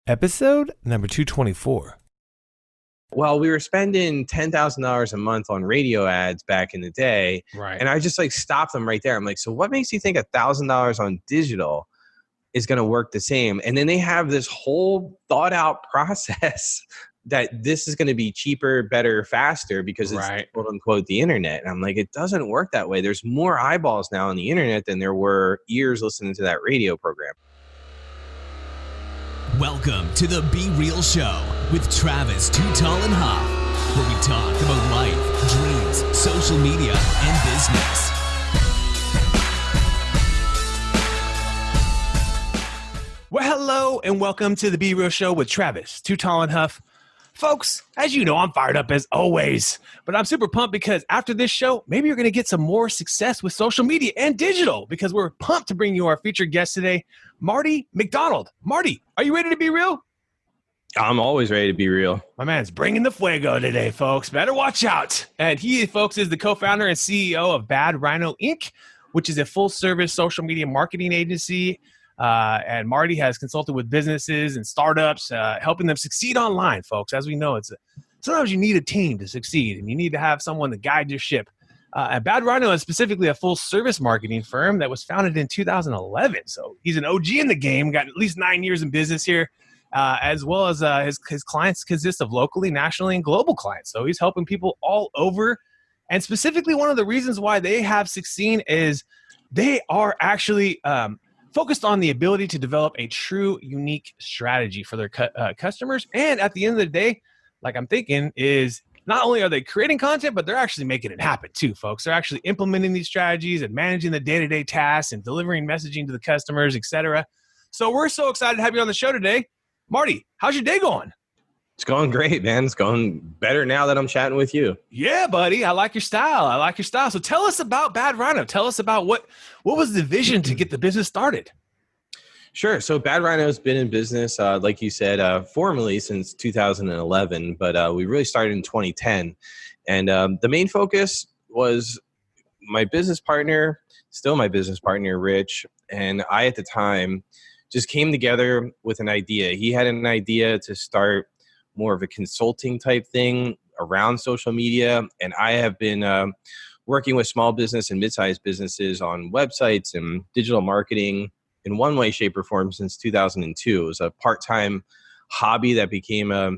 Episode number 224. Well, we were spending $10,000 a month on radio ads back in the day. Right. And I just stopped them right there. I'm like, so what makes you think $1,000 on digital is going to work the same? And then they have this whole thought out process that this is going to be cheaper, better, faster because it's quote unquote the internet. And I'm like, it doesn't work that way. There's more eyeballs now on the internet than there were ears listening to that radio program. Welcome to the Be Real Show with Travis Too Tall and Huff, where we talk about life, dreams, social media, and business. Well, hello and welcome to the Be Real Show with Travis Too Tall and Huff. Folks, as you know, I'm fired up as always, but I'm super pumped because after this show, maybe you're going to get some more success with social media and digital because we're pumped to bring you our featured guest today, Marty McDonald. Marty, are you ready to be real? I'm always ready to be real. My man's bringing the fuego today, folks. Better watch out. And he, folks, is the co-founder and CEO of Bad Rhino Inc., which is a full-service social media marketing agency. And Marty has consulted with businesses and startups, helping them succeed online, folks. As we know, sometimes you need a team to succeed, and you need to have someone to guide your ship. And Bad Rhino is specifically a full-service marketing firm that was founded in 2011. So he's an OG in the game, got at least 9 years in business here, as well as his clients consist of locally, nationally, and global clients. So he's helping people all over. And specifically, one of the reasons why they have succeeded is they are actually focused on the ability to develop a true, unique strategy for their customers. And at the end of the day, like I'm thinking, is not only are they creating content, but they're actually making it happen too, folks. They're actually implementing these strategies and managing the day-to-day tasks and delivering messaging to the customers, etc. So we're so excited to have you on the show today. Marty, how's your day going? It's going great, man. It's going better now that I'm chatting with you. Yeah, buddy. I like your style. So tell us about Bad Rhino. Tell us about what was the vision to get the business started? Sure. So Bad Rhino has been in business, like you said, formally since 2011, but we really started in 2010. And the main focus was my business partner, still my business partner, Rich, and I at the time just came together with an idea. He had an idea to start more of a consulting type thing around social media. And I have been working with small business and mid-sized businesses on websites and digital marketing in one way, shape, or form since 2002. It was a part-time hobby that became a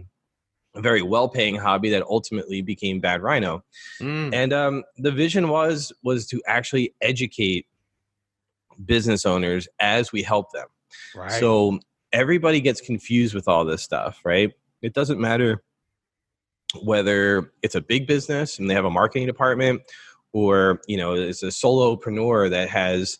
very well-paying hobby that ultimately became Bad Rhino. And the vision was to actually educate business owners as we help them. Right. So everybody gets confused with all this stuff, right? It doesn't matter whether it's a big business and they have a marketing department or, it's a solopreneur that has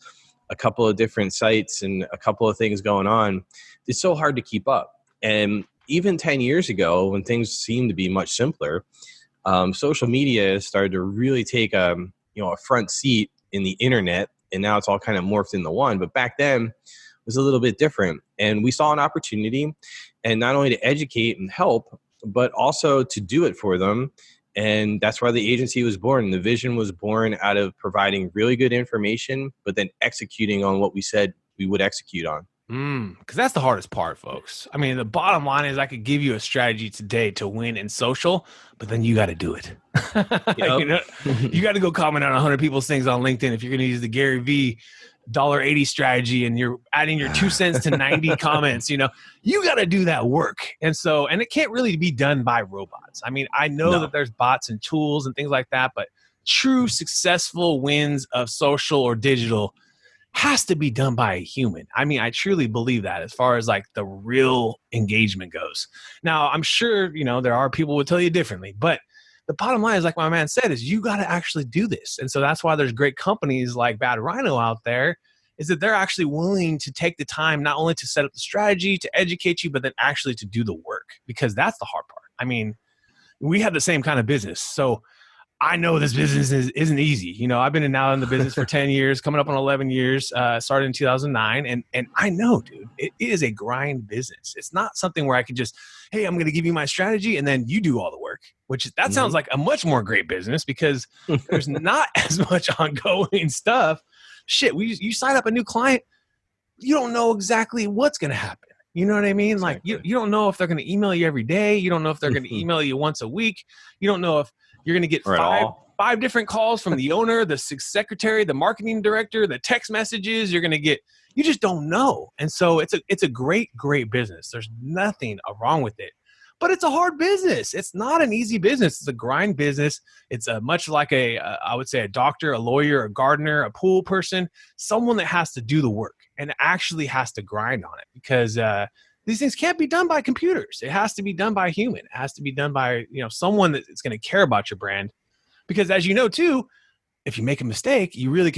a couple of different sites and a couple of things going on. It's so hard to keep up. And even 10 years ago, when things seemed to be much simpler, social media started to really take a front seat in the internet. And now it's all kind of morphed into one. But back then it was a little bit different. And we saw an opportunity, and not only to educate and help, but also to do it for them. And that's why the agency was born. The vision was born out of providing really good information, but then executing on what we said we would execute on. Because that's the hardest part, folks. I mean, the bottom line is I could give you a strategy today to win in social, but then you got to do it. You got to go comment on 100 people's things on LinkedIn if you're going to use the Gary V $1.80 strategy and you're adding your 2 cents to 90 comments. You got to do that work. And it can't really be done by robots. I mean, I know that there's bots and tools and things like that, but true successful wins of social or digital has to be done by a human. I mean, I truly believe that as far as like the real engagement goes. Now, I'm sure, there are people who would tell you differently, but the bottom line is, like my man said, is you got to actually do this. And so that's why there's great companies like Bad Rhino out there, is that they're actually willing to take the time not only to set up the strategy, to educate you, but then actually to do the work, because that's the hard part. I mean, we have the same kind of business. So I know this business isn't easy. I've been now in the business for 10 years, coming up on 11 years, started in 2009. And I know, dude, it is a grind business. It's not something where I can just, hey, I'm going to give you my strategy and then you do all the work, that sounds like a much more great business because there's not as much ongoing stuff. Shit, you sign up a new client, you don't know exactly what's going to happen. You know what I mean? Like Exactly. you don't know if they're going to email you every day. You don't know if they're going to email you once a week. You don't know if you're going to get Or at all. five different calls from the owner, the secretary, the marketing director, the text messages you're going to get. You just don't know. And so it's a great business. There's nothing wrong with it. But it's a hard business. It's not an easy business. It's a grind business. It's much like I would say a doctor, a lawyer, a gardener, a pool person, someone that has to do the work and actually has to grind on it, because these things can't be done by computers. It has to be done by a human. It has to be done by someone that's going to care about your brand. Because as you know too, if you make a mistake, it really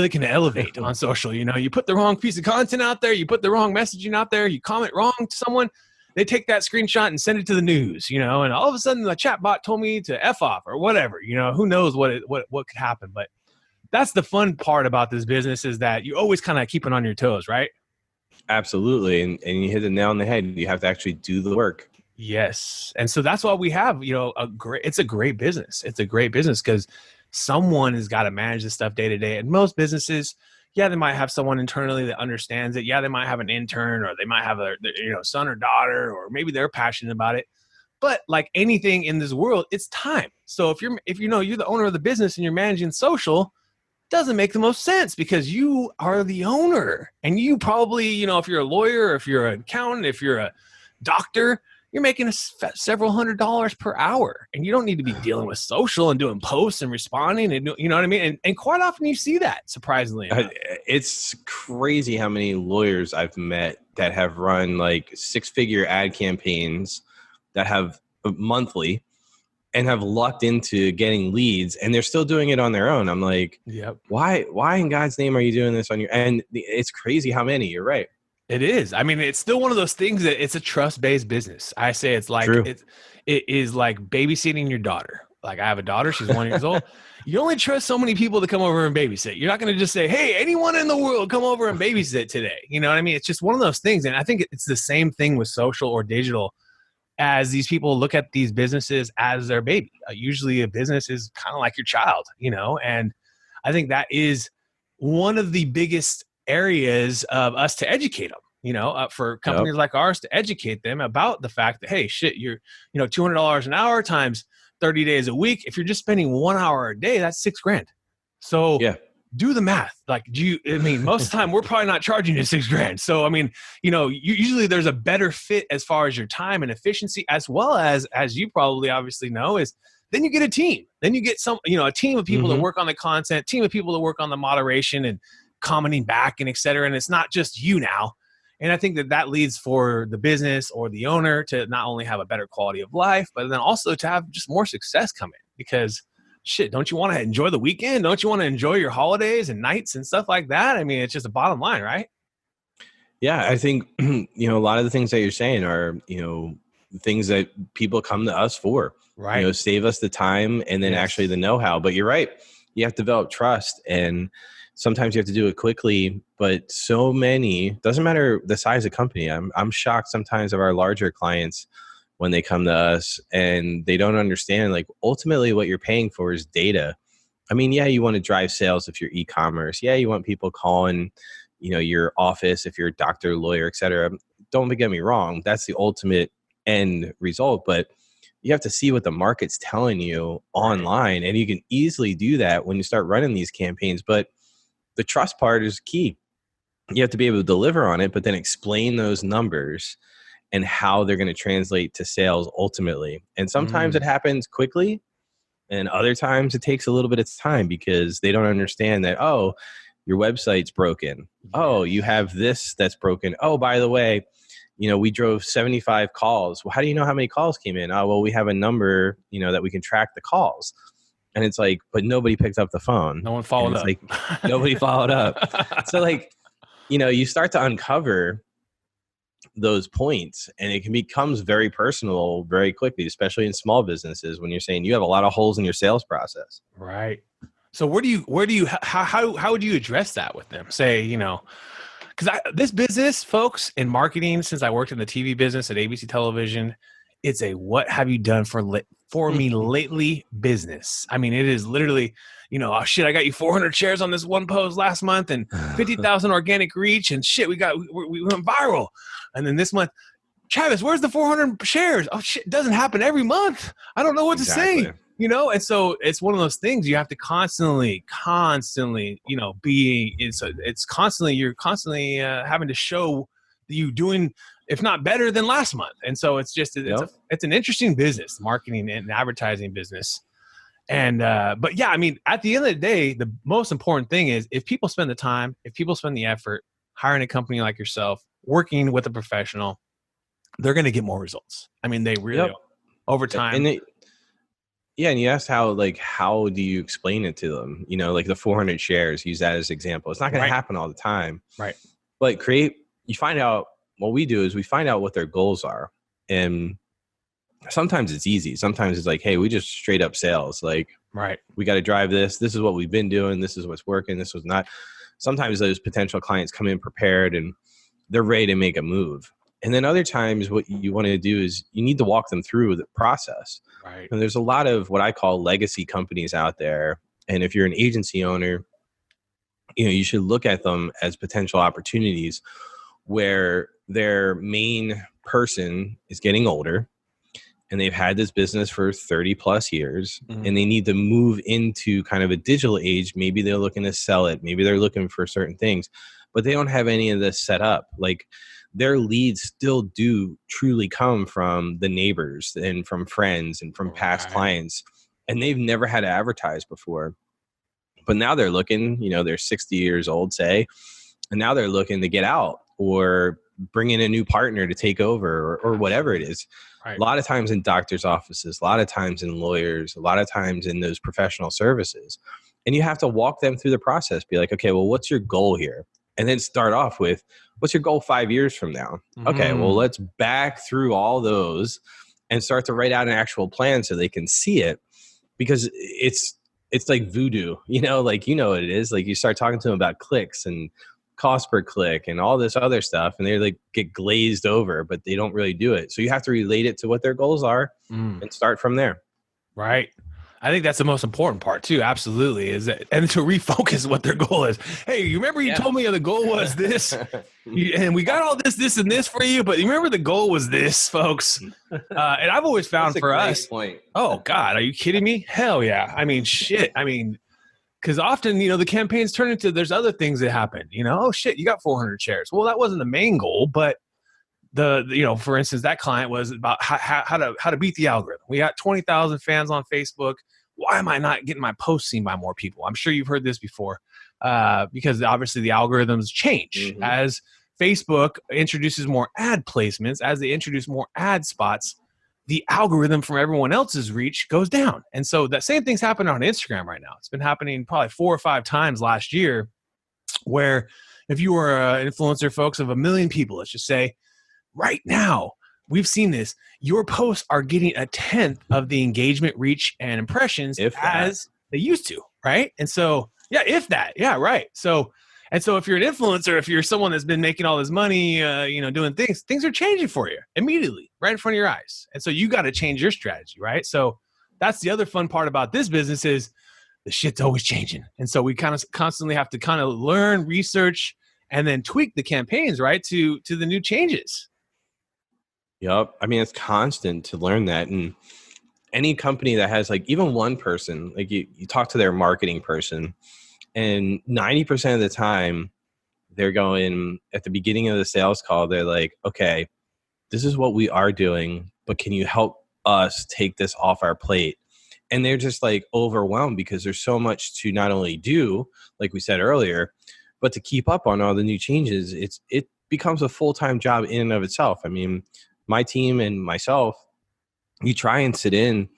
can elevate on social. You put the wrong piece of content out there, you put the wrong messaging out there, you comment wrong to someone. They take that screenshot and send it to the news, and all of a sudden the chat bot told me to F off or whatever, who knows what could happen. But that's the fun part about this business, is that you always kind of keeping on your toes, right? Absolutely. And you hit the nail on the head. You have to actually do the work. Yes. And so that's why we have, it's a great business. It's a great business because someone has got to manage this stuff day to day. And most businesses, yeah, they might have someone internally that understands it. Yeah, they might have an intern, or they might have a son or daughter, or maybe they're passionate about it. But like anything in this world, it's time. So if you're the owner of the business and you're managing social, it doesn't make the most sense, because you are the owner. And you probably, if you're a lawyer, or if you're an accountant, if you're a doctor, you're making several $100s per hour, and you don't need to be dealing with social and doing posts and responding, and you know what I mean? And quite often you see that, surprisingly. It's crazy how many lawyers I've met that have run like 6-figure ad campaigns that have monthly and have lucked into getting leads, and they're still doing it on their own. I'm like, yep. Why in God's name are you doing this on your, and it's crazy how many. You're right. It is. I mean, it's still one of those things that it's a trust-based business. I say it's like it is like babysitting your daughter. Like I have a daughter, she's 1 year old. You only trust so many people to come over and babysit. You're not going to just say, "Hey, anyone in the world, come over and babysit today." You know what I mean? It's just one of those things. And I think it's the same thing with social or digital, as these people look at these businesses as their baby. Usually a business is kind of like your child, and I think that is one of the biggest areas of us to educate them, for companies like ours to educate them about the fact that, hey, shit, you're, $200 an hour times 30 days a week. If you're just spending 1 hour a day, that's $6,000. So do the math. Like, most of the time we're probably not charging you $6,000. So, usually there's a better fit as far as your time and efficiency, as well as you probably obviously know, is then you get a team. Then you get a team of people that work on the content, team of people that work on the moderation and commenting back and et cetera. And it's not just you now. And I think that leads for the business or the owner to not only have a better quality of life, but then also to have just more success come in. Because shit, don't you want to enjoy the weekend? Don't you want to enjoy your holidays and nights and stuff like that? I mean, it's just a bottom line, right? Yeah, I think, a lot of the things that you're saying are, things that people come to us for, right? Save us the time and then actually the know-how. But you're right. You have to develop trust, and sometimes you have to do it quickly, but so many, doesn't matter the size of company. I'm shocked sometimes of our larger clients when they come to us and they don't understand, like, ultimately what you're paying for is data. I mean, yeah, you want to drive sales if you're e-commerce. Yeah, you want people calling, your office if you're a doctor, lawyer, et cetera. Don't get me wrong. That's the ultimate end result, but you have to see what the market's telling you online, and you can easily do that when you start running these campaigns. But the trust part is key. You have to be able to deliver on it, but then explain those numbers and how they're going to translate to sales ultimately. And sometimes it happens quickly, and other times it takes a little bit of time because they don't understand that, oh, your website's broken. Oh, you have this that's broken. Oh, by the way, we drove 75 calls. Well, how do you know how many calls came in? Oh, well, we have a number, that we can track the calls. And it's like, but nobody picked up the phone. No one followed up. Like, nobody followed up. So like, you start to uncover those points, and it becomes very personal very quickly, especially in small businesses when you're saying you have a lot of holes in your sales process. Right. So how would you address that with them? Say, because this business, folks, in marketing, since I worked in the TV business at ABC Television, it's a what have you done for me lately business. I mean, it is literally, oh shit, I got you 400 shares on this one post last month and 50,000 organic reach, and shit, we went viral. And then this month, Travis, where's the 400 shares? Oh shit, it doesn't happen every month. I don't know what to say, you know? And so it's one of those things you have to constantly, you know, it's constantly, you're constantly having to show that you doing, if not better than last month. And so it's just, it's an interesting business, marketing and advertising business. And, but yeah, I mean, at the end of the day, the most important thing is if people spend the time, if people spend the effort, hiring a company like yourself, working with a professional, they're going to get more results. I mean, they really over time. And and you asked how do you explain it to them? You know, like the 400 shares, use that as an example. It's not going to happen all the time. Right. But you find out, what we do is we find out what their goals are. And sometimes it's easy. Sometimes it's like, hey, we just straight up sales. Like, we got to drive this. This is what we've been doing. This is what's working. This was not. Sometimes those potential clients come in prepared and they're ready to make a move. And then other times what you want to do is you need to walk them through the process. Right. And there's a lot of what I call legacy companies out there. And if you're an agency owner, you know, you should look at them as potential opportunities where their main person is getting older and they've had this business for 30 plus years and they need to move into kind of a digital age. Maybe they're looking to sell it. Maybe they're looking for certain things, but they don't have any of this set up. Like, their leads still do truly come from the neighbors and from friends and from past clients. And they've never had to advertise before. But now they're looking, you know, they're 60 years old, say, and now they're looking to get out or bring in a new partner to take over or whatever it is. Right. A lot of times in doctors' offices, a lot of times in lawyers, a lot of times in those professional services. And you have to walk them through the process. Be like, okay, well, what's your goal here? And then start off with, what's your goal 5 years from now? Okay, well, let's back through all those and start to write out an actual plan so they can see it, because it's like voodoo, you know, like, you know what it is. Like, you start talking to them about clicks and cost per click and all this other stuff, and they like get glazed over, but they don't really do it. So you have to relate it to what their goals are and start from there. Right. I think that's the most important part too. Absolutely. Is that, and to refocus what their goal is. Hey, you remember you told me the goal was this and we got all this and this for you, but you remember the goal was this, folks. And I've always found for us, oh God, are you kidding me? Hell yeah. I mean, shit. I mean, because often, you know, the campaigns turn into, there's other things that happen, you know, oh shit, you got 400 shares. Well, that wasn't the main goal, but you know, for instance, that client was about how to beat the algorithm. We got 20,000 fans on Facebook. Why am I not getting my posts seen by more people? I'm sure you've heard this before, because obviously the algorithms change as Facebook introduces more ad placements, as they introduce more ad spots. The algorithm from everyone else's reach goes down. And so that same thing's happening on Instagram right now. It's been happening probably 4 or 5 times last year, where if you were an influencer, folks, of 1 million people, let's just say, right now, we've seen this. Your posts are getting 1/10 of the engagement, reach, and impressions as they used to, right? And so, yeah, if that, yeah, right. So, and so if you're an influencer, if you're someone that's been making all this money, you know, doing things are changing for you immediately, right in front of your eyes. And so you got to change your strategy, right? So that's the other fun part about this business is the shit's always changing. And so we kind of constantly have to kind of learn, research, and then tweak the campaigns, right, to the new changes. Yep. I mean, it's constant to learn that. And any company that has like even one person, like you talk to their marketing person, and 90% of the time they're going at the beginning of the sales call, they're like, okay, this is what we are doing, but can you help us take this off our plate? And they're just like overwhelmed because there's so much to not only do, like we said earlier, but to keep up on all the new changes. It becomes a full-time job in and of itself. I mean, my team and myself, you try and sit in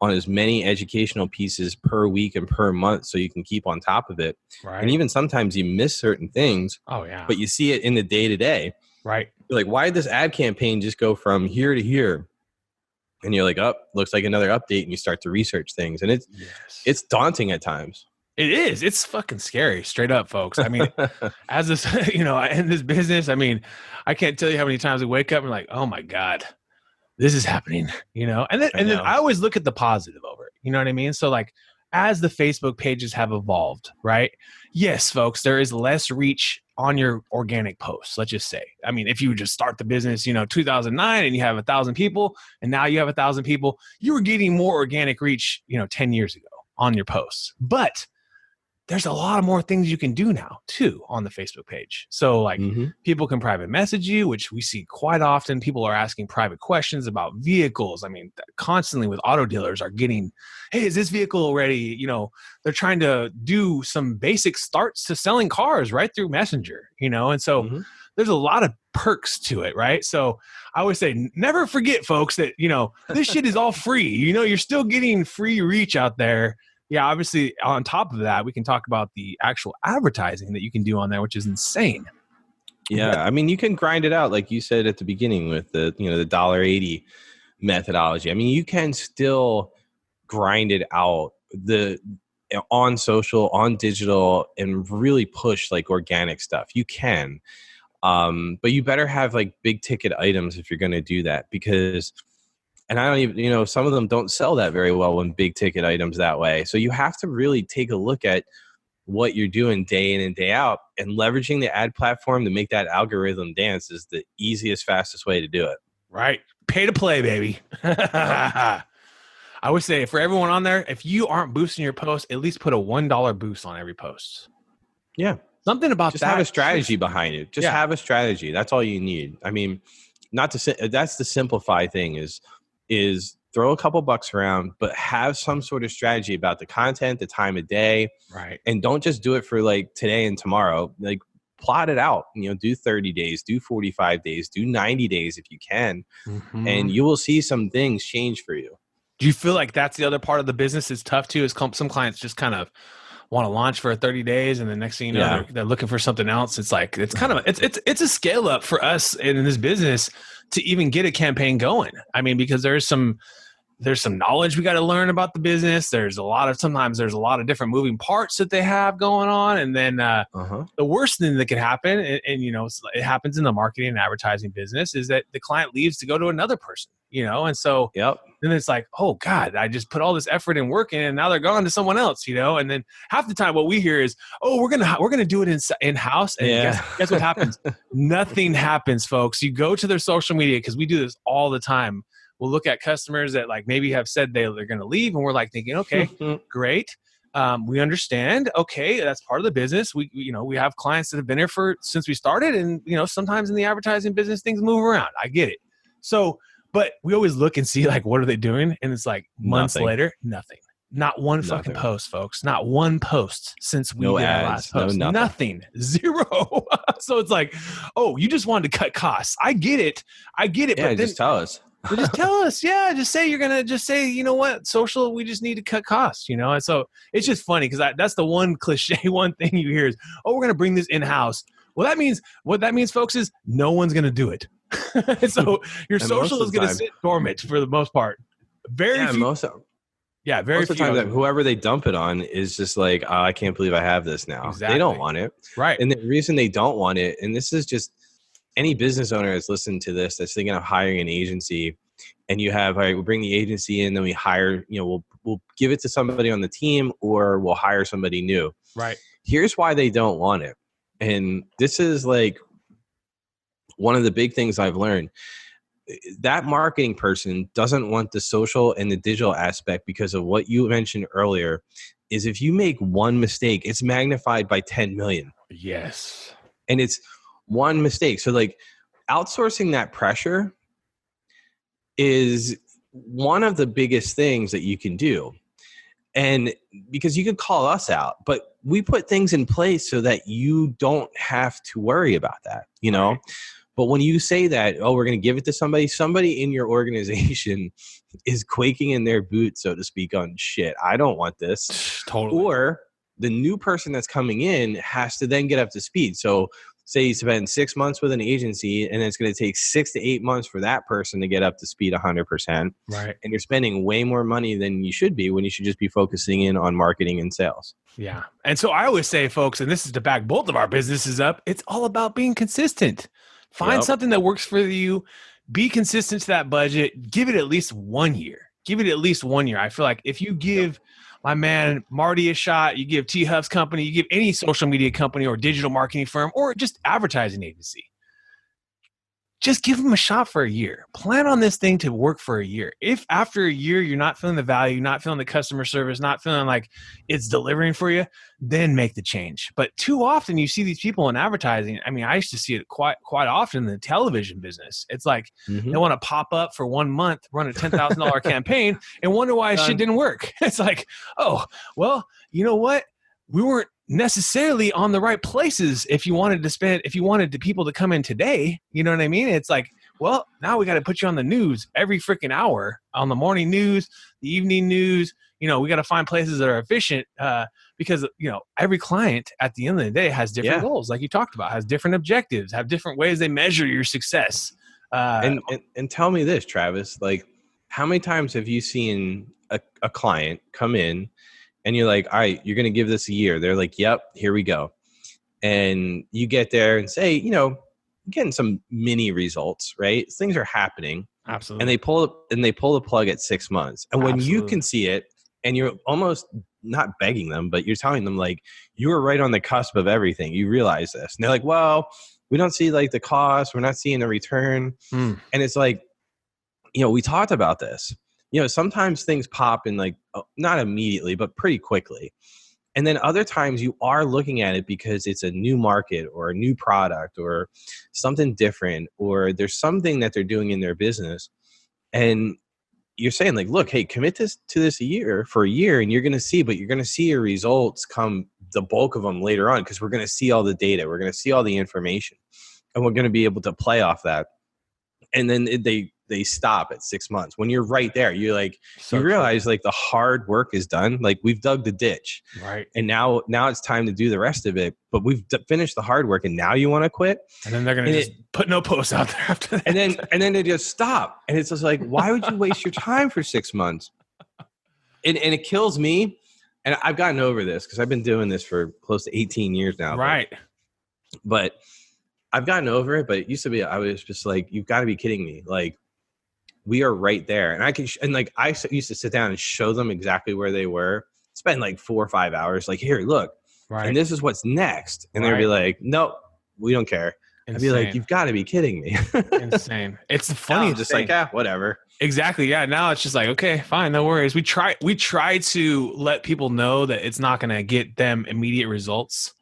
on as many educational pieces per week and per month so you can keep on top of it. Right. And even sometimes you miss certain things. Oh yeah. But you see it in the day-to-day. Right. You're like, why did this ad campaign just go from here to here? And you're like, oh, looks like another update. And you start to research things. And it's daunting at times. It is. It's fucking scary, straight up, folks. I mean, as this, you know, in this business, I mean, I can't tell you how many times I wake up and like, oh my God, this is happening, you know? And then I always look at the positive over it. You know what I mean? So like, as the Facebook pages have evolved, right? Yes, folks, there is less reach on your organic posts, let's just say. I mean, if you would just start the business, 2009 and you have 1,000 people and now you have 1,000 people, you were getting more organic reach, 10 years ago on your posts. But there's a lot of more things you can do now too on the Facebook page. So like people can private message you, which we see quite often. People are asking private questions about vehicles. I mean, constantly with auto dealers are getting, hey, is this vehicle ready? They're trying to do some basic starts to selling cars right through Messenger, and so there's a lot of perks to it, right? So I always say, never forget, folks, that, this shit is all free. You're still getting free reach out there. Yeah, obviously, on top of that, we can talk about the actual advertising that you can do on there, which is insane. Yeah, I mean, you can grind it out, like you said at the beginning with the the $1.80 methodology. I mean, you can still grind it out on social, on digital, and really push like organic stuff. You can, but you better have like big ticket items if you're going to do that, because. And I don't even, some of them don't sell that very well when big ticket items that way. So you have to really take a look at what you're doing day in and day out, and leveraging the ad platform to make that algorithm dance is the easiest, fastest way to do it. Right. Pay to play, baby. I would say for everyone on there, if you aren't boosting your post, at least put a $1 boost on every post. Yeah. Something about just that. Have a strategy behind it. Just have a strategy. That's all you need. I mean, that's the simplify thing is throw a couple bucks around, but have some sort of strategy about the content, the time of day. Right. And don't just do it for like today and tomorrow. Like plot it out, do 30 days, do 45 days, do 90 days if you can. And you will see some things change for you. Do you feel like that's the other part of the business is tough too? Is some clients just kind of want to launch for 30 days and the next thing you know, they're looking for something else. It's like, it's kind of, it's a scale up for us in this business to even get a campaign going. I mean, because there's some knowledge we got to learn about the business. Sometimes there's a lot of different moving parts that they have going on. And then the worst thing that could happen, and it happens in the marketing and advertising business, is that the client leaves to go to another person, and so then it's like, oh God, I just put all this effort and work in, and now they're gone to someone else, and then half the time what we hear is, oh, we're gonna do it in house, and guess what happens? Nothing happens, folks. You go to their social media, because we do this all the time. We'll look at customers that like maybe have said they're going to leave, and we're like thinking, okay, great. We understand. Okay, that's part of the business. We have clients that have been here since we started, and sometimes in the advertising business things move around. I get it. So, but we always look and see like what are they doing, and it's like months later, nothing. Not one fucking post, folks. Not one post since we did our last post. Nothing. Zero. So it's like, oh, you just wanted to cut costs. I get it. Yeah, but then, just tell us. Just tell us. Yeah, just say you're gonna just say, you know what, social, we just need to cut costs, and so it's just funny because that's the one cliche, one thing you hear is, oh, we're gonna bring this in house. Well, what that means, folks, is no one's gonna do it. So your social is gonna sit dormant for the most part. Very few. Most of the time that whoever they dump it on is just like, oh, I can't believe I have this now. Exactly. They don't want it, right? And the reason they don't want it, and this is just. Any business owner that's listening to this that's thinking of hiring an agency, and you have, all right, we'll bring the agency in, then we hire, we'll give it to somebody on the team, or we'll hire somebody new. Right. Here's why they don't want it. And this is like one of the big things I've learned. That marketing person doesn't want the social and the digital aspect because of what you mentioned earlier, is if you make one mistake, it's magnified by 10 million. Yes. And it's one mistake. So like outsourcing that pressure is one of the biggest things that you can do. And because you could call us out, but we put things in place so that you don't have to worry about that, Right. But when you say that, oh, we're going to give it to somebody in your organization is quaking in their boots, so to speak, on shit, I don't want this. Totally. Or the new person that's coming in has to then get up to speed. So say you spend 6 months with an agency, and it's going to take 6 to 8 months for that person to get up to speed 100%. Right. And you're spending way more money than you should be when you should just be focusing in on marketing and sales. Yeah. And so I always say, folks, and this is to back both of our businesses up, it's all about being consistent. Find something that works for you. Be consistent to that budget. Give it at least 1 year. give it at least 1 year. I feel like if you give my man Marty a shot, you give T Huff's company, you give any social media company or digital marketing firm or just advertising agency, just give them a shot for a year. Plan on this thing to work for a year. If after a year you're not feeling the value, not feeling the customer service, not feeling like it's delivering for you, then make the change. But too often you see these people in advertising. I mean, I used to see it quite often in the television business. It's like they want to pop up for 1 month, run a $10,000 campaign, and wonder why shit didn't work. It's like, oh, well, you know what? We weren't necessarily on the right places if you wanted the people to come in today. You know what I mean? It's like, well, now we got to put you on the news every freaking hour, on the morning news, the evening news. You know, we got to find places that are efficient because, you know, every client at the end of the day has different goals, like you talked about, has different objectives, have different ways they measure your success. And tell me this, Travis, like, how many times have you seen a client come in and you're like, all right, you're going to give this a year. They're like, yep, here we go. And you get there and say, you know, getting some mini results, right? Things are happening. Absolutely. And they pull the plug at 6 months. And when you can see it and you're almost not begging them, but you're telling them like, you were right on the cusp of everything. You realize this. And they're like, well, we don't see like the cost. We're not seeing the return. And it's like, you know, we talked about this. You know, sometimes things pop in like, not immediately, but pretty quickly. And then other times you are looking at it because it's a new market or a new product or something different, or there's something that they're doing in their business. And you're saying like, look, hey, commit to this for a year and you're going to see, but you're going to see your results come, the bulk of them later on, because we're going to see all the data. We're going to see all the information and we're going to be able to play off that. And then they stop at 6 months. When you're right there, you're like, you realize like the hard work is done. Like we've dug the ditch, right? And now it's time to do the rest of it. But we've finished the hard work, and now you want to quit. And then they're gonna just put no posts out there after that. And then they just stop. And it's just like, why would you waste your time for 6 months? And it kills me. And I've gotten over this because I've been doing this for close to 18 years now. Right. But I've gotten over it. But it used to be, I was just like, you've got to be kidding me. Like, we are right there. And I used to sit down and show them exactly where they were, spend like 4 or 5 hours, like, here, look, and this is what's next. And they'd be like, nope, we don't care. Insane. I'd be like, you've got to be kidding me. Insane. It's the funniest just thing. Like, whatever. Exactly. Yeah. Now it's just like, okay, fine. No worries. We try to let people know that it's not going to get them immediate results.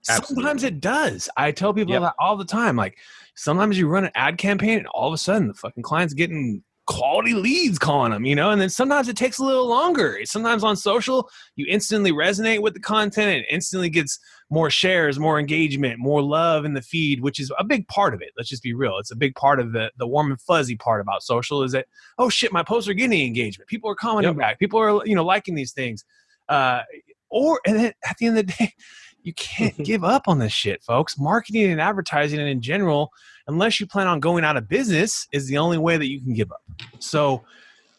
Absolutely. Sometimes it does. I tell people that all the time. Like sometimes you run an ad campaign and all of a sudden the fucking client's getting quality leads calling them, you know, and then sometimes it takes a little longer. Sometimes on social, you instantly resonate with the content and instantly gets more shares, more engagement, more love in the feed, which is a big part of it. Let's just be real. It's a big part of the warm and fuzzy part about social is that, oh shit, my posts are getting engagement. People are commenting back. People are, you know, liking these things. And then at the end of the day, you can't give up on this shit, folks. Marketing and advertising and in general, unless you plan on going out of business, is the only way that you can give up. So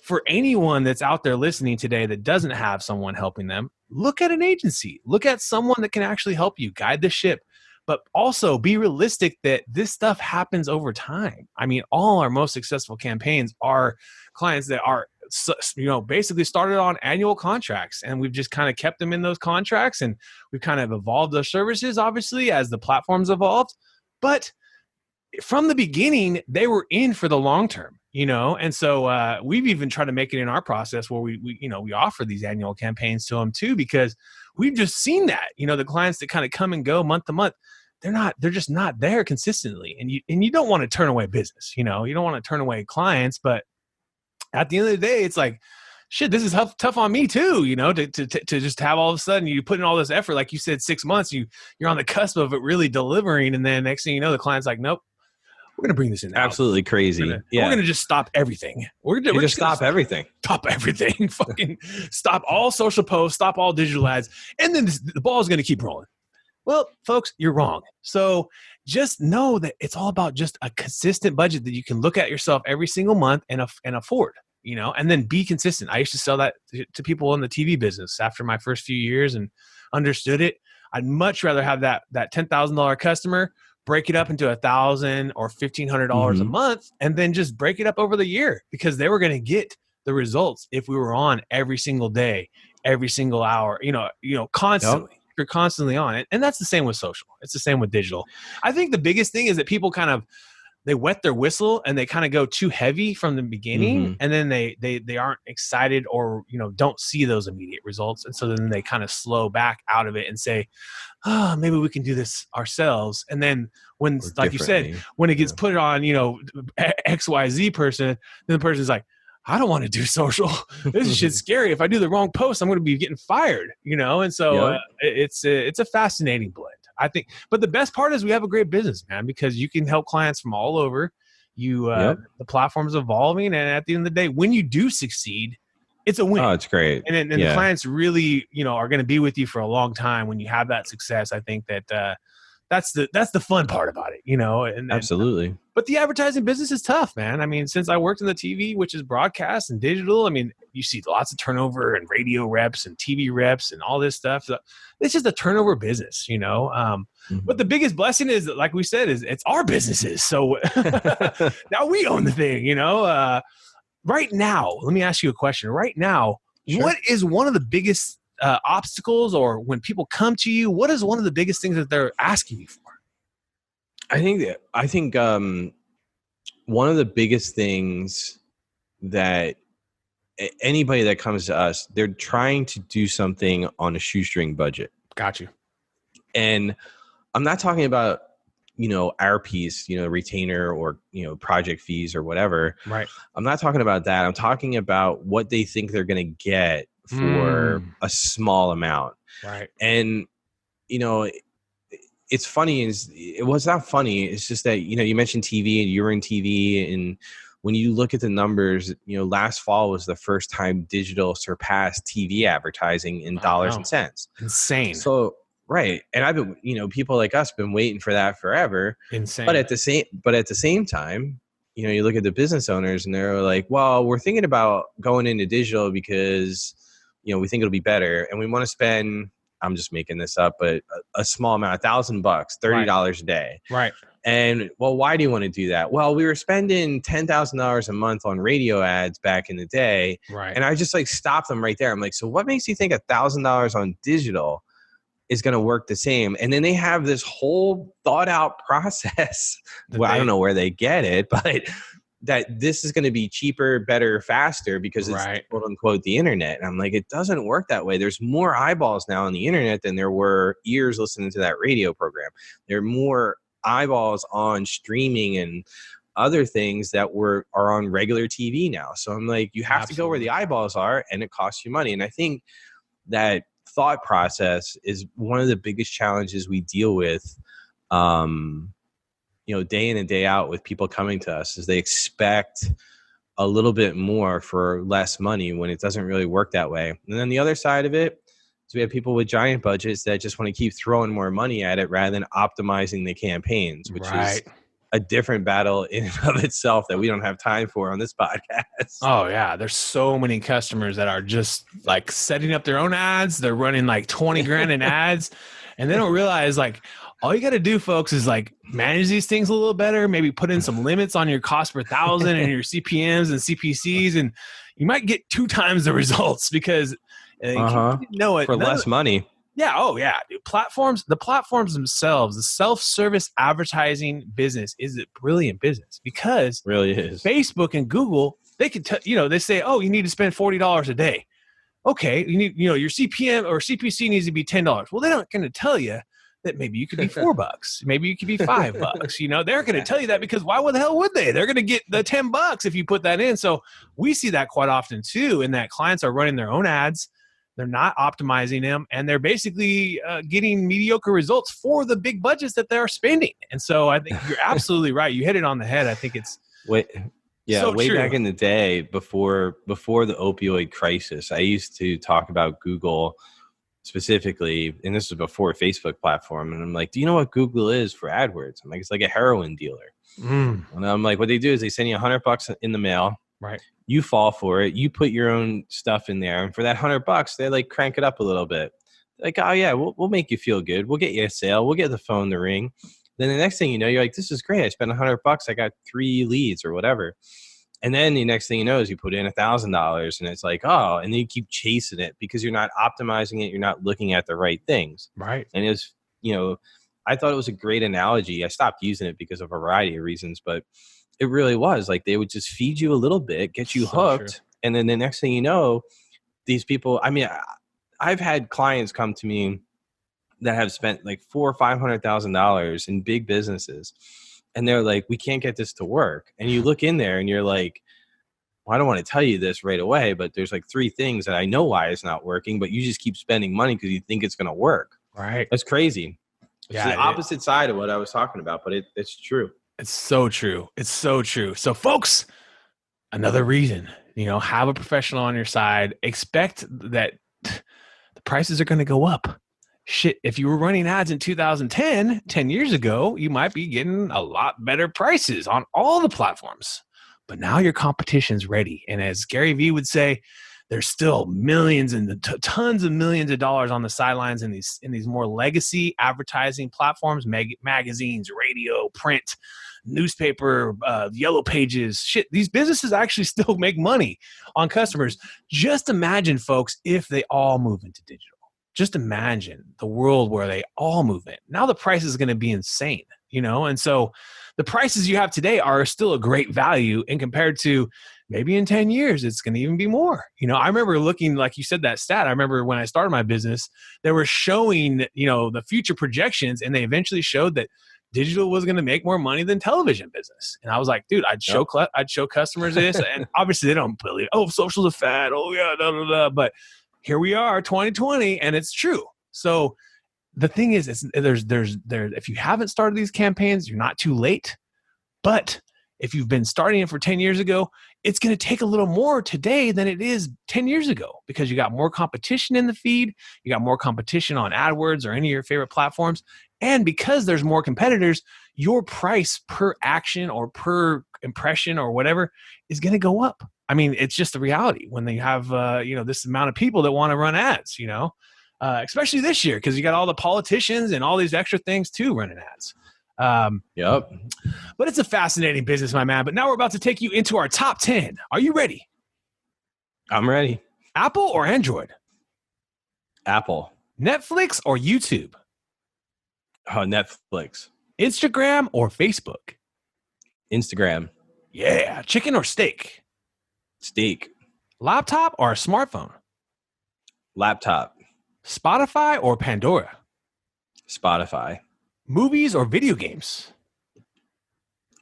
for anyone that's out there listening today that doesn't have someone helping them, look at an agency. Look at someone that can actually help you guide the ship. But also be realistic that this stuff happens over time. I mean, all our most successful campaigns are clients that are, you know, basically started on annual contracts, and we've just kind of kept them in those contracts, and we've kind of evolved their services, obviously, as the platforms evolved. But from the beginning, they were in for the long term, you know? And so we've even tried to make it in our process where we offer these annual campaigns to them too, because we've just seen that, you know, the clients that kind of come and go month to month, they're just not there consistently. And you don't want to turn away business, you know, you don't want to turn away clients, but at the end of the day, it's like, shit, this is tough on me too, you know, to just have all of a sudden you put in all this effort, like you said, 6 months, you're on the cusp of it really delivering. And then next thing you know, the client's like, nope, we're going to bring this in. Absolutely crazy. We're going to just stop everything. We're just stop everything. Stop everything. Fucking stop all social posts, stop all digital ads. And then the ball is going to keep rolling. Well, folks, you're wrong. So just know that it's all about just a consistent budget that you can look at yourself every single month and afford, you know, and then be consistent. I used to sell that to people in the TV business after my first few years and understood it. I'd much rather have that $10,000 customer, break it up into $1,000 or $1,500 a month, and then just break it up over the year, because they were going to get the results if we were on every single day, every single hour, constantly. Yep. You're constantly on it. And that's the same with social. It's the same with digital. I think the biggest thing is that people they wet their whistle and they kind of go too heavy from the beginning, and then they aren't excited or don't see those immediate results, and so then they kind of slow back out of it and say, oh, maybe we can do this ourselves. And then when, like you said, when it gets put on XYZ person, then the person's like, I don't want to do social. This shit's scary. If I do the wrong post, I'm going to be getting fired, and so it's a fascinating blend, I think. But the best part is we have a great business, man, because you can help clients from all over. The platform's evolving, and at the end of the day, when you do succeed, it's a win. Oh, it's great. And the clients really, are going to be with you for a long time when you have that success. I think that that's the fun part about it, Absolutely. But the advertising business is tough, man. I mean, since I worked in the TV, which is broadcast and digital, I mean, you see lots of turnover and radio reps and TV reps and all this stuff. So it's just a turnover business, But the biggest blessing is, like we said, is it's our businesses. So now we own the thing, Right now, let me ask you a question. Right now, What is one of the biggest obstacles, or when people come to you, what is one of the biggest things that they're asking you for? I think one of the biggest things that anybody that comes to us, they're trying to do something on a shoestring budget. Got you. And I'm not talking about, our piece, retainer or, project fees or whatever. Right. I'm not talking about that. I'm talking about what they think they're going to get for a small amount. Right. And, it's funny it's not funny. It's just that, you mentioned TV and you were in TV, and when you look at the numbers, last fall was the first time digital surpassed TV advertising in dollars and cents. Insane. So, right. And I've been, people like us been waiting for that forever. Insane. But at the same time, you look at the business owners and they're like, well, we're thinking about going into digital because, we think it'll be better. And we want to spend, I'm just making this up, but a small amount, $1,000, $30 a day. Right. And well, why do you want to do that? Well, we were spending $10,000 a month on radio ads back in the day. Right. And I just stopped them right there. I'm like, so what makes you think $1,000 on digital is going to work the same? And then they have this whole thought out process. I don't know where they get it, but that this is going to be cheaper, better, faster because it's quote unquote the internet. And I'm like, it doesn't work that way. There's more eyeballs now on the internet than there were ears listening to that radio program. There are more eyeballs on streaming and other things that are on regular TV now. So I'm like, you have to go where the eyeballs are, and it costs you money. And I think that thought process is one of the biggest challenges we deal with, day in and day out with people coming to us, is they expect a little bit more for less money when it doesn't really work that way. And then the other side of it is we have people with giant budgets that just want to keep throwing more money at it rather than optimizing the campaigns, which is a different battle in and of itself that we don't have time for on this podcast. Oh yeah. There's so many customers that are just setting up their own ads. They're running $20,000 in ads, and they don't realize all you got to do, folks, is manage these things a little better. Maybe put in some limits on your cost per thousand and your CPMs and CPCs, and you might get 2 times the results because you know it for less money. Yeah. Oh yeah. Dude. The platforms themselves, the self-service advertising business is a brilliant business because really is. Facebook and Google, they can they say, oh, you need to spend $40 a day. Okay. You need, your CPM or CPC needs to be $10. Well, they're not going to tell you that maybe you could be $4, maybe you could be $5. They're going to tell you that because why the hell would they? They're going to get the $10 if you put that in. So we see that quite often too, in that clients are running their own ads. They're not optimizing them, and they're basically getting mediocre results for the big budgets that they're spending. And so I think you're absolutely right. You hit it on the head. I think it's way true. Back in the day before the opioid crisis, I used to talk about Google specifically, and this was before Facebook platform. And I'm like, do you know what Google is for AdWords? I'm like, it's like a heroin dealer. And I'm like, what they do is they send you $100 in the mail. Right. You fall for it. You put your own stuff in there. And for that $100, they crank it up a little bit. Like, oh yeah, we'll make you feel good. We'll get you a sale. We'll get the phone to ring. Then the next thing you know, you're like, this is great. I spent $100. I got 3 leads or whatever. And then the next thing you know is you put in $1,000 and it's like, oh, and then you keep chasing it because you're not optimizing it. You're not looking at the right things. Right. And it's, I thought it was a great analogy. I stopped using it because of a variety of reasons, but it really was like they would just feed you a little bit, get you hooked. True. And then the next thing you know, these people, I mean, I've had clients come to me that have spent like $400,000 or $500,000 in big businesses. And they're like, we can't get this to work. And you look in there and you're like, well, I don't want to tell you this right away, but there's like 3 things that I know why it's not working, but you just keep spending money because you think it's going to work. Right. That's crazy. Yeah, it's the opposite side of what I was talking about, but it's true. It's so true. It's so true. So folks, another reason, have a professional on your side. Expect that the prices are going to go up. Shit, if you were running ads in 2010, 10 years ago, you might be getting a lot better prices on all the platforms. But now your competition's ready. And as Gary Vee would say, there's still millions and tons of millions of dollars on the sidelines in these more legacy advertising platforms, magazines, radio, print, newspaper, yellow pages. Shit, these businesses actually still make money on customers. Just imagine, folks, if they all move into digital. Just imagine the world where they all move in. Now the price is going to be insane, and so the prices you have today are still a great value, and compared to maybe in 10 years, it's going to even be more. I remember looking, like you said, that stat. I remember when I started my business, they were showing, the future projections, and they eventually showed that digital was going to make more money than television business. And I was like, dude, I'd show customers this, and obviously they don't believe, oh, social's a fad. Oh yeah, blah, blah, blah. But here we are, 2020, and it's true. So the thing is, there's if you haven't started these campaigns, you're not too late. But if you've been starting it for 10 years ago, it's going to take a little more today than it is 10 years ago because you got more competition in the feed. You got more competition on AdWords or any of your favorite platforms. And because there's more competitors, your price per action or per impression or whatever is going to go up. I mean, it's just the reality when they have, this amount of people that want to run ads, especially this year because you got all the politicians and all these extra things too running ads. Yep. But it's a fascinating business, my man. But now we're about to take you into our top 10. Are you ready? I'm ready. Apple or Android? Apple. Netflix or YouTube? Oh, Netflix. Instagram or Facebook? Instagram. Yeah. Chicken or steak? Steak. Laptop or a smartphone? Laptop. Spotify or Pandora? Spotify. Movies or video games?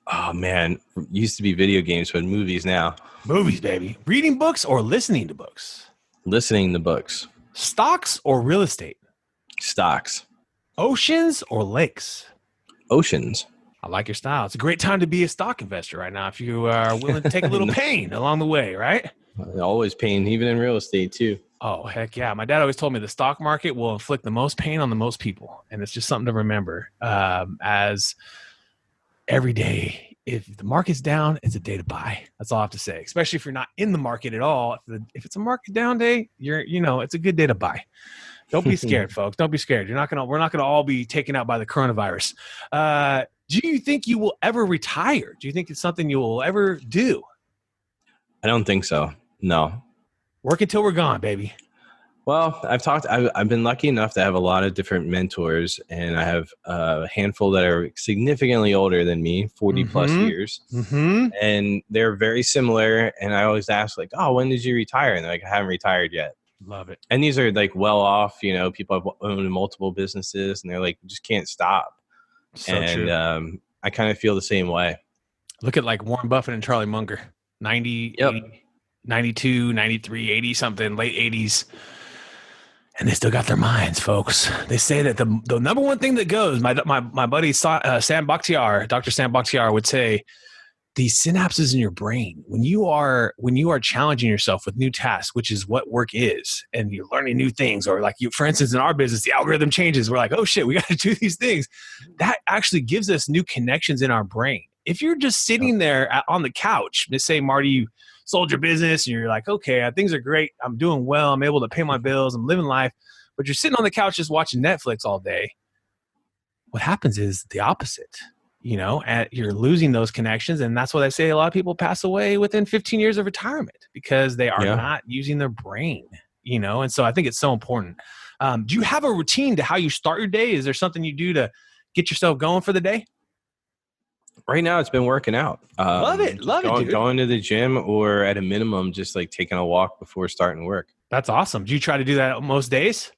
Oh, man. Used to be video games, but movies now. Movies, baby. Reading books or listening to books? Listening to books. Stocks or real estate? Stocks. Oceans or lakes? Oceans. I like your style. It's a great time to be a stock investor right now if you are willing to take a little pain along the way, right? Always pain, even in real estate too. Oh, heck yeah. My dad always told me the stock market will inflict the most pain on the most people. And it's just something to remember as every day. If the market's down, it's a day to buy. That's all I have to say, especially if you're not in the market at all. If it's a market down day, it's a good day to buy. Don't be scared, folks. Don't be scared. We're not going to all be taken out by the coronavirus. Do you think you will ever retire? Do you think it's something you will ever do? I don't think so. No. Work until we're gone, baby. Well, I've been lucky enough to have a lot of different mentors, and I have a handful that are significantly older than me, 40 plus years. Mm-hmm. And they're very similar. And I always ask like, oh, when did you retire? And they're like, I haven't retired yet. Love it. And these are like well off, people have owned multiple businesses and they're like, just can't stop. So true. I kind of feel the same way. Look at like Warren Buffett and Charlie Munger, 90, yep. 80, 92, 93, 80 something, late 80s. And they still got their minds, folks. They say that the number one thing that goes, my buddy Sam Bakhtiar, Dr. Sam Bakhtiar would say, the synapses in your brain, when you are challenging yourself with new tasks, which is what work is, and you're learning new things, or like for instance, in our business, the algorithm changes. We're like, oh shit, we got to do these things. That actually gives us new connections in our brain. If you're just sitting there on the couch, let's say, Marty, you sold your business and you're like, okay, things are great. I'm doing well. I'm able to pay my bills. I'm living life. But you're sitting on the couch just watching Netflix all day. What happens is the opposite. you're losing those connections. And that's why they say a lot of people pass away within 15 years of retirement because they are not using their brain, And so I think it's so important. Do you have a routine to how you start your day? Is there something you do to get yourself going for the day? Right now, it's been working out. Love it, dude. Going to the gym, or at a minimum, just like taking a walk before starting work. That's awesome. Do you try to do that most days?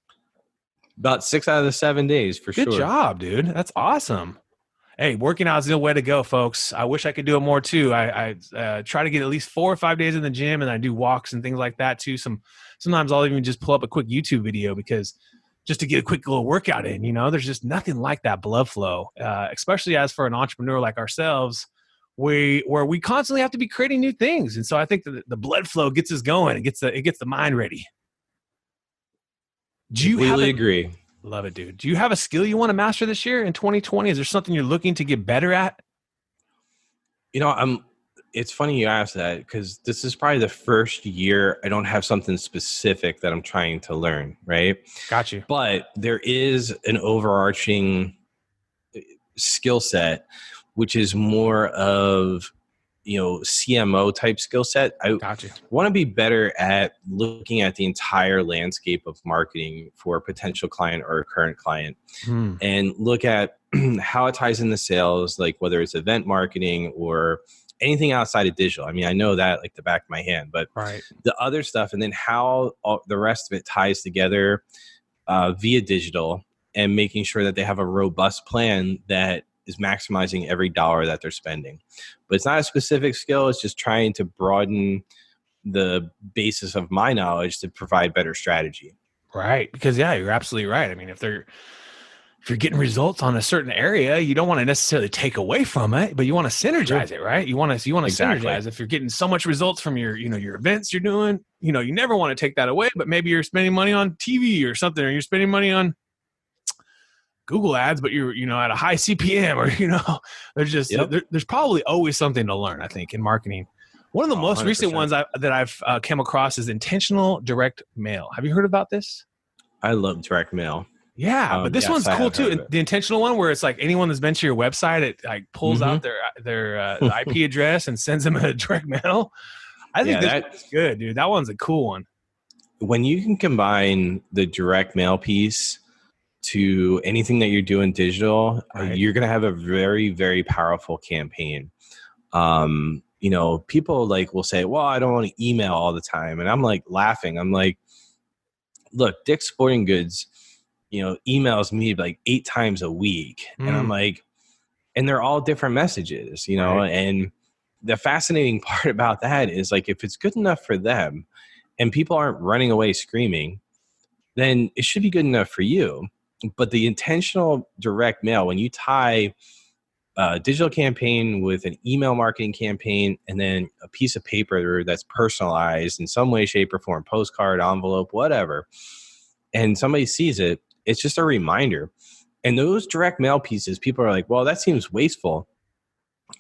About 6 out of the 7 days, for sure. Good job, dude. That's awesome. Hey, working out is the way to go, folks. I wish I could do it more too. I try to get at least 4 or 5 days in the gym, and I do walks and things like that too. Sometimes I'll even just pull up a quick YouTube video because just to get a quick little workout in, there's just nothing like that blood flow, especially as for an entrepreneur like ourselves, where we constantly have to be creating new things. And so I think that the blood flow gets us going. It gets the mind ready. Do you completely agree? Love it, dude. Do you have a skill you want to master this year in 2020? Is there something you're looking to get better at? It's funny you ask that, because this is probably the first year I don't have something specific that I'm trying to learn, right? Got you. But there is an overarching skill set, which is more of, CMO type skill set. I want to be better at looking at the entire landscape of marketing for a potential client or a current client, and look at how it ties into sales, like whether it's event marketing or anything outside of digital. I mean, I know that like the back of my hand, but the other stuff, and then how the rest of it ties together via digital, and making sure that they have a robust plan that is maximizing every dollar that they're spending. But it's not a specific skill. It's just trying to broaden the basis of my knowledge to provide better strategy. Right. Because you're absolutely right. I mean, if you're getting results on a certain area, you don't want to necessarily take away from it, but you want to synergize it, right? You want to synergize. If you're getting so much results from your events you're doing, you never want to take that away, but maybe you're spending money on TV or something, or you're spending money on Google ads, but you're, at a high CPM, or, there's just, there's probably always something to learn, I think, in marketing. One of the most 100%. Recent ones that I've come across is intentional direct mail. Have you heard about this? I love direct mail. Yeah, but this one's cool too. The intentional one, where it's like anyone that's been to your website, it like pulls out their IP address and sends them a direct mail. I think that's good, dude. That one's a cool one. When you can combine the direct mail piece to anything that you're doing digital, you're going to have a very, very powerful campaign. People will say, well, I don't want to email all the time. And I'm like laughing. I'm like, look, Dick's Sporting Goods, emails me like 8 times a week. And I'm like, and they're all different messages, and the fascinating part about that is like, if it's good enough for them and people aren't running away screaming, then it should be good enough for you. But the intentional direct mail, when you tie a digital campaign with an email marketing campaign, and then a piece of paper that's personalized in some way, shape, or form, postcard, envelope, whatever, and somebody sees it, it's just a reminder. And those direct mail pieces, people are like, well, that seems wasteful.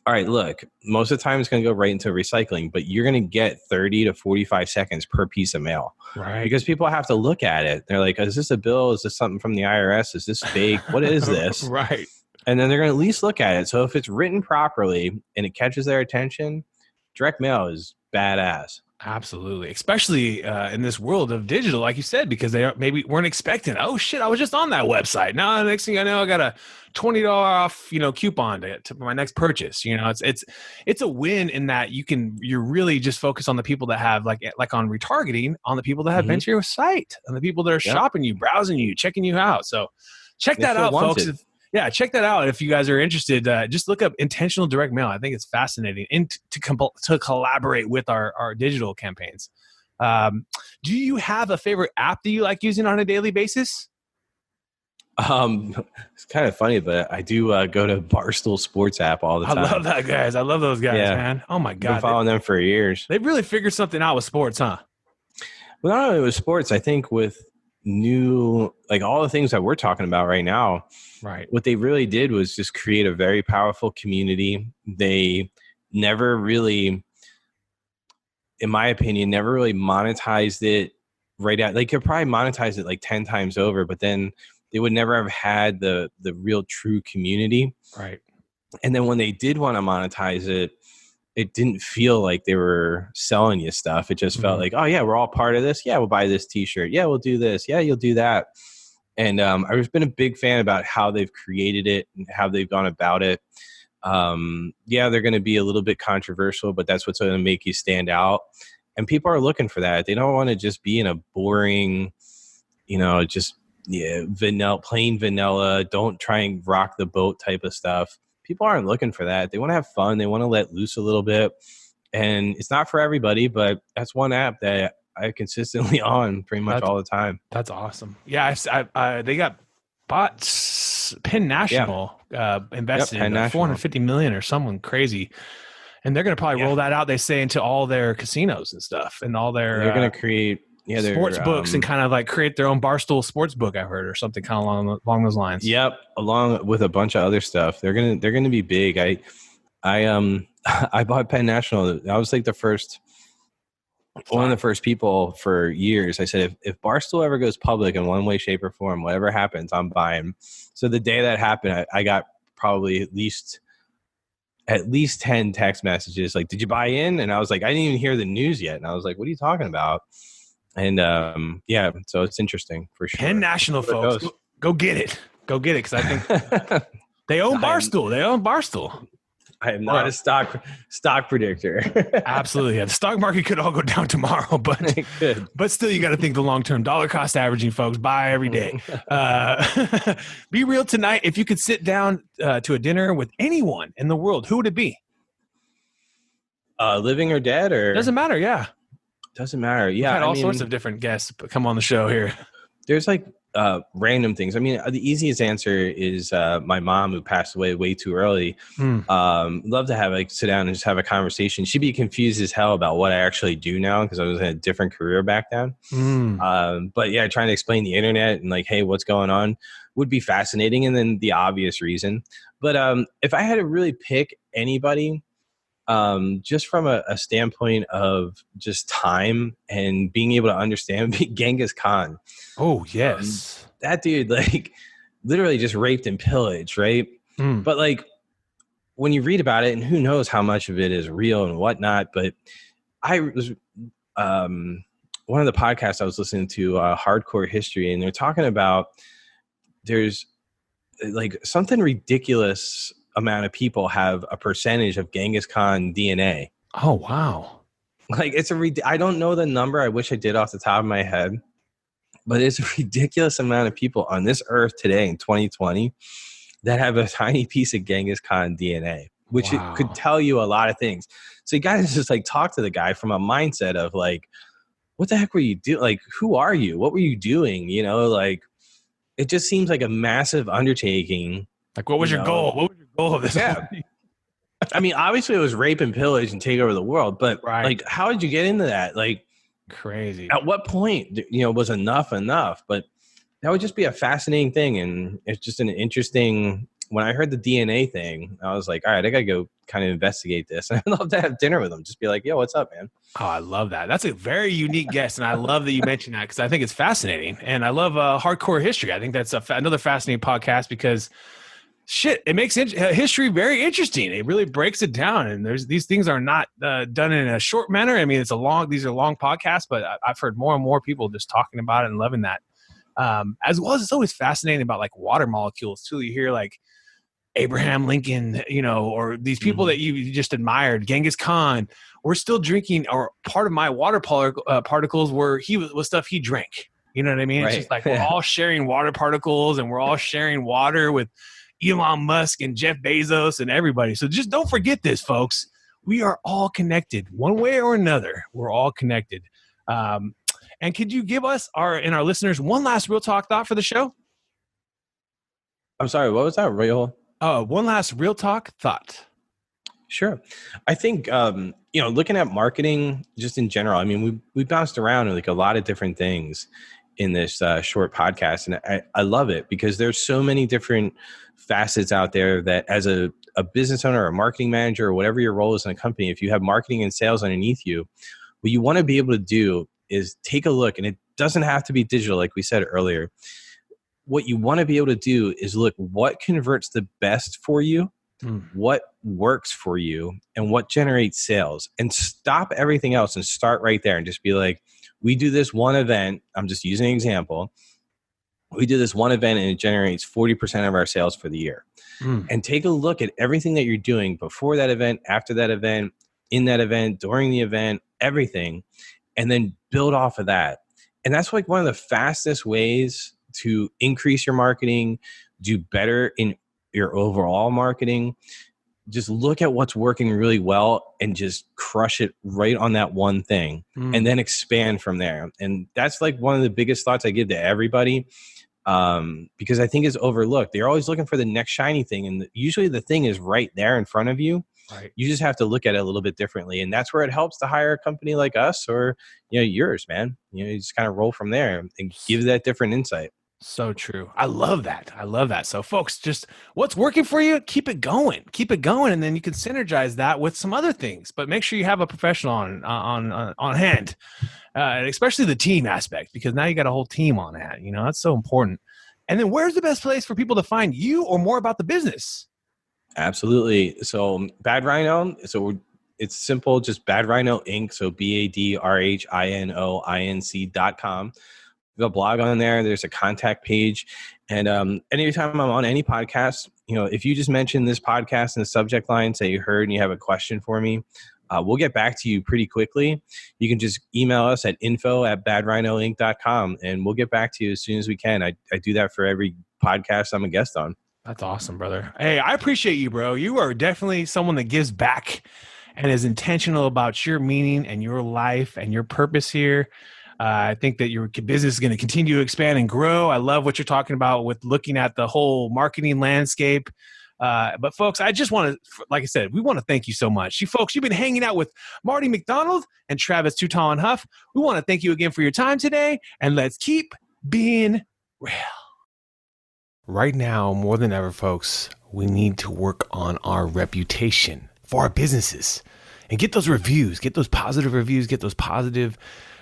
All right, look, most of the time it's going to go right into recycling, but you're going to get 30 to 45 seconds per piece of mail. Right. Because people have to look at it. They're like, is this a bill? Is this something from the IRS? Is this fake? What is this? Right. And then they're going to at least look at it. So if it's written properly and it catches their attention, direct mail is badass. Absolutely. Especially in this world of digital, like you said, because they maybe weren't expecting, oh shit, I was just on that website. Now the next thing I know, I got a $20 off, coupon to my next purchase. It's a win in that you're really just focused on the people that have like on retargeting on the people that have been to your site, and the people that are shopping you, browsing you, checking you out. So check that out, folks. Check that out if you guys are interested. Just look up intentional direct mail. I think it's fascinating and to collaborate with our digital campaigns. Do you have a favorite app that you like using on a daily basis? It's kind of funny, but I do go to Barstool Sports app all the time. I love that, guys. I love those guys, man. Oh my God. I've been following them for years. They've really figured something out with sports, huh? Well, not only with sports, I think with new, like all the things that we're talking about right now, right? What they really did was just create a very powerful community. They never really, in my opinion, never really monetized it right out. They could probably monetize it like 10 times over, but then they would never have had the real true community. Right. And then when they did want to monetize it, it didn't feel like they were selling you stuff. It just felt like, oh yeah, we're all part of this. Yeah, we'll buy this t-shirt. Yeah, we'll do this. Yeah, you'll do that. And I've been a big fan about how they've created it and how they've gone about it. Yeah, they're going to be a little bit controversial, but that's what's going to make you stand out. And people are looking for that. They don't want to just be in a boring, just plain vanilla, don't try and rock the boat type of stuff. People aren't looking for that. They want to have fun. They want to let loose a little bit. And it's not for everybody, but that's one app that I consistently on pretty much all the time. That's awesome. Yeah, they got bought. Penn National invested in $450 million or someone crazy, and they're going to probably roll that out. They say into all their casinos and stuff, and all their they're going to create sports books and kind of like create their own Barstool Sports book. I've hered, or something kind of along those lines. Yep, along with a bunch of other stuff. They're gonna be big. I bought Penn National. I was like one of the first people for years. I said, if Barstool ever goes public in one way, shape, or form, whatever happens, I'm buying. So the day that happened, I got probably at least 10 text messages like, did you buy in? And I was like, I didn't even hear the news yet. And I was like, what are you talking about? And so it's interesting for sure. Penn National, folks, go get it. Go get it, because I think they own Barstool. I am not a stock predictor. Absolutely. Yeah. The stock market could all go down tomorrow, but it could. But still, you got to think the long-term dollar cost averaging, folks. Buy every day. Be real tonight. If you could sit down to a dinner with anyone in the world, who would it be? Living or dead, or doesn't matter. Yeah. Doesn't matter. Yeah. We've had all sorts of different guests come on the show here. There's like random things. I mean, the easiest answer is my mom, who passed away way too early. Love to sit down and just have a conversation. She'd be confused as hell about what I actually do now, because I was in a different career back then. But yeah, trying to explain the internet and like, hey, what's going on would be fascinating. And then the obvious reason. But if I had to really pick anybody, just from a standpoint of just time and being able to understand, Genghis Khan. Oh, yes. That dude, like, literally just raped and pillaged, right? But like, when you read about it, and who knows how much of it is real and whatnot, but I was one of the podcasts I was listening to, Hardcore History, and they're talking about there's like something ridiculous amount of people have a percentage of Genghis Khan DNA. Oh, wow. Like, I don't know the number. I wish I did off the top of my head, but it's a ridiculous amount of people on this earth today in 2020 that have a tiny piece of Genghis Khan DNA, which it could tell you a lot of things. So you got to just like talk to the guy from a mindset of like, what the heck were you doing? Like, who are you? What were you doing? Like, it just seems like a massive undertaking. Like, what was your goal? What was your goal of this? Yeah. I mean, obviously it was rape and pillage and take over the world, but like, how did you get into that? Like, crazy. At what point, was enough? But that would just be a fascinating thing. And it's just an interesting, when I heard the DNA thing, I was like, all right, I got to go kind of investigate this. And I'd love to have dinner with him. Just be like, yo, what's up, man? Oh, I love that. That's a very unique guest. And I love that you mentioned that, because I think it's fascinating. And I love Hardcore History. I think that's another fascinating podcast, because it makes history very interesting. It really breaks it down, and these things are not done in a short manner. I mean, these are long podcasts, but I've heard more and more people just talking about it and loving that. As well as it's always fascinating about like water molecules too. You hear like Abraham Lincoln, or these people that you just admired, Genghis Khan. We're still drinking, or part of my water particles was stuff he drank. You know what I mean? Right. It's just like we're all sharing water particles, and we're all sharing water with Elon Musk and Jeff Bezos and everybody. So just don't forget this, folks. We are all connected one way or another. We're all connected. And could you give us and our listeners one last real talk thought for the show? I'm sorry, what was that? One last real talk thought. Sure. I think, looking at marketing just in general, I mean, we bounced around like a lot of different things in this short podcast. And I love it, because there's so many different facets out there that as a business owner or a marketing manager or whatever your role is in a company, if you have marketing and sales underneath you, what you want to be able to do is take a look, and it doesn't have to be digital, like we said earlier. What you want to be able to do is look what converts the best for you, what works for you and what generates sales, and stop everything else and start right there and just be like, we do this one event. I'm just using an example. We do this one event and it generates 40% of our sales for the year. And take a look at everything that you're doing before that event, after that event, in that event, during the event, everything, and then build off of that. And that's like one of the fastest ways to increase your marketing, do better in your overall marketing. Just look at what's working really well and just crush it right on that one thing, and then expand from there. And that's like one of the biggest thoughts I give to everybody, because I think it's overlooked. They're always looking for the next shiny thing, and usually the thing is right there in front of you. Right. You just have to look at it a little bit differently, and that's where it helps to hire a company like us or yours, man. You just kind of roll from there and give that different insight. So true. I love that. I love that. So folks, just what's working for you, keep it going. And then you can synergize that with some other things, but make sure you have a professional on hand, especially the team aspect, because now you got a whole team on hand. That's so important. And then where's the best place for people to find you or more about the business? Absolutely. So Bad Rhino. So it's simple, just Bad Rhino Inc. So BADRHINOINC.com. We have a blog on there. There's a contact page. And anytime I'm on any podcast, if you just mention this podcast in the subject line, say you heard and you have a question for me, we'll get back to you pretty quickly. You can just email us at info@badrhinoinc.com and we'll get back to you as soon as we can. I do that for every podcast I'm a guest on. That's awesome, brother. Hey, I appreciate you, bro. You are definitely someone that gives back and is intentional about your meaning and your life and your purpose here. I think that your business is going to continue to expand and grow. I love what you're talking about with looking at the whole marketing landscape. But folks, I just want to, like I said, we want to thank you so much. You've been hanging out with Marty McDonald and Travis Too Tall and Huff. We want to thank you again for your time today, and let's keep being real. Right now, more than ever, folks, we need to work on our reputation for our businesses and get those reviews, get those positive reviews, get those positive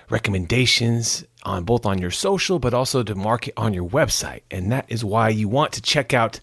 recommendations on both on your social, but also to market on your website. And that is why you want to check out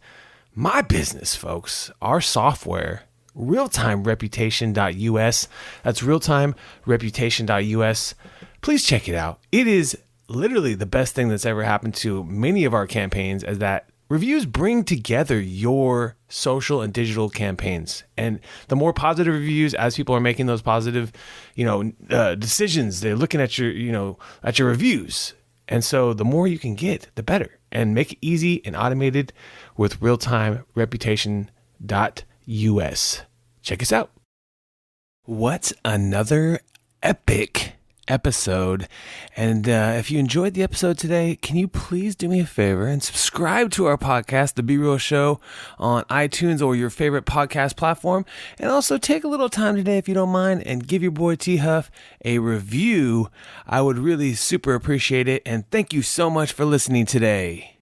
my business, folks, our software, realtimereputation.us. That's realtimereputation.us. Please check it out. It is literally the best thing that's ever happened to many of our campaigns, as that reviews bring together your social and digital campaigns. And the more positive reviews, as people are making those positive, decisions, they're looking at your, at your reviews. And so the more you can get, the better. And make it easy and automated with realtimereputation.us. Check us out. What another epic episode. And if you enjoyed the episode today, can you please do me a favor and subscribe to our podcast, The Be Real Show, on iTunes or your favorite podcast platform. And also take a little time today, if you don't mind, and give your boy T Huff a review. I would really super appreciate it. And thank you so much for listening today.